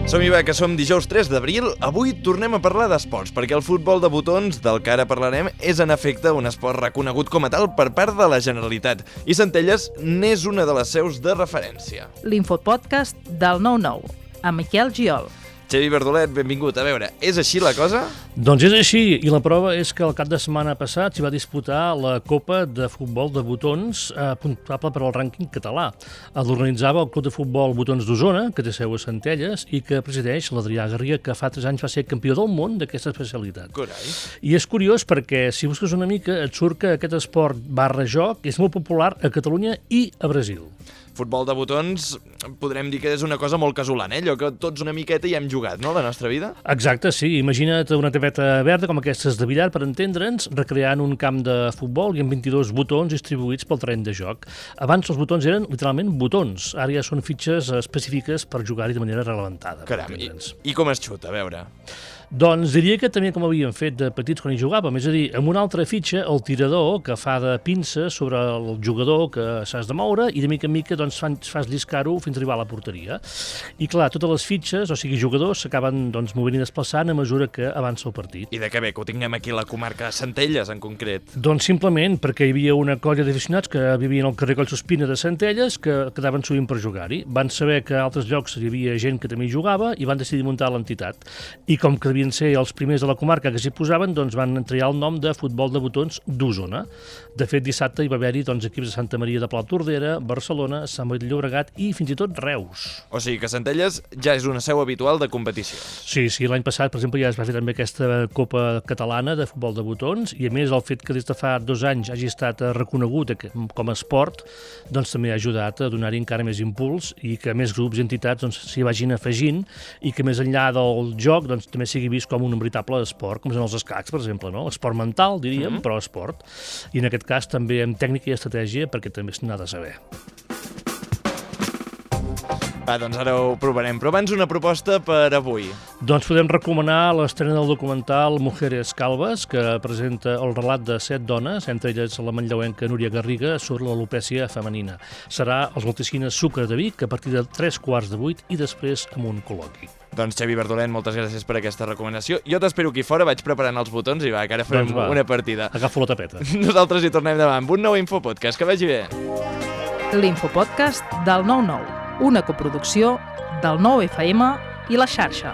Som-hi va, que som dijous 3 d'abril. Avui tornem a parlar d'esports, perquè el futbol de botons, del que ara parlarem, és en efecte un esport reconegut com a tal per part de la Generalitat. I Centelles n'és una de les seus de referència. L'Infopodcast del 9-9, amb Miquel Giol. Xavi Verdolet, benvingut. A veure, és així la cosa? Doncs és així, i la prova és que el cap de setmana passat s'hi va disputar la Copa de Futbol de Botons, apuntable per al rànquing català. L'organitzava el Club de Futbol Botons d'Osona, que té seu a Centelles, i que presideix l'Adrià Garriga, que fa 3 anys va ser campió del món d'aquesta especialitat. Carai. I és curiós perquè, si busques una mica, et surt que aquest esport /joc és molt popular a Catalunya i a Brasil. Futbol de botons, podrem dir que és una cosa molt casolana, allò que tots una miqueta hi hem jugat, no?, la nostra vida? Exacte, sí. Imagina't una tapeta verda com aquestes de billar, per entendre'ns, recreant un camp de futbol i amb 22 botons distribuïts pel terreny de joc. Abans els botons eren literalment botons, ara ja són fitxes específiques per jugar-hi de manera reglamentada. Caram, i com es xuta, a veure? Doncs diria que també com havíem fet de petits quan hi jugàvem, és a dir, amb una altra fitxa, el tirador, que fa de pinça sobre el jugador que s'has de moure i de mica en mica doncs, fas lliscar-ho fins a arribar a la porteria. I clar, totes les fitxes, o sigui jugadors, s'acaben doncs, movent i desplaçant a mesura que avança el partit. I de què ve que ho tinguem aquí a la comarca de Centelles, en concret? Doncs simplement perquè hi havia una colla d'aficionats que vivien al carrer Collsospina de Centelles que quedaven sovint per jugar-hi. Van saber que a altres llocs hi havia gent que també hi jugava i van decidir muntar l'entitat. I com que devien ser els primers de la comarca que s'hi posaven, doncs van triar el nom de Futbol de Botons d'Osona. De fet, dissabte hi va haver-hi doncs, equips de Santa Maria de Palautordera, Barcelona, Sant Boi de Llobregat i fins i tot Reus. O sigui que Centelles ja és una seu habitual de competició. Sí, l'any passat, per exemple, ja es va fer també aquesta Copa Catalana de Futbol de Botons i, a més, el fet que des de fa 2 anys hagi estat reconegut com a esport, doncs també ha ajudat a donar-hi encara més impuls i que més grups i entitats doncs, s'hi vagin afegint i que més enllà del joc doncs, també sigui vist com un veritable esport, com són els escacs, per exemple, no? Esport mental, diríem, però esport. I en aquest cas també amb tècnica i estratègia, perquè també se n'ha de saber. Va, doncs ara ho provarem, però abans una proposta per avui. Doncs podem recomanar l'estrena del documental Mujeres Calvas, que presenta el relat de 7 dones, entre elles la manlleuenca Núria Garriga, sobre l'alopècia femenina. Serà als Multicines Sucre de Vic a partir de 7:45 i després amb un col·loqui. Doncs Xavi Verdolet, moltes gràcies per aquesta recomanació. Jo t'espero aquí fora, vaig preparant els botons i va, que ara farem una partida. Agafo la tapeta. Nosaltres hi tornem demà amb un nou Infopodcast. Que vagi bé. L'Infopodcast del 9-9, una coproducció del 9FM i La Xarxa.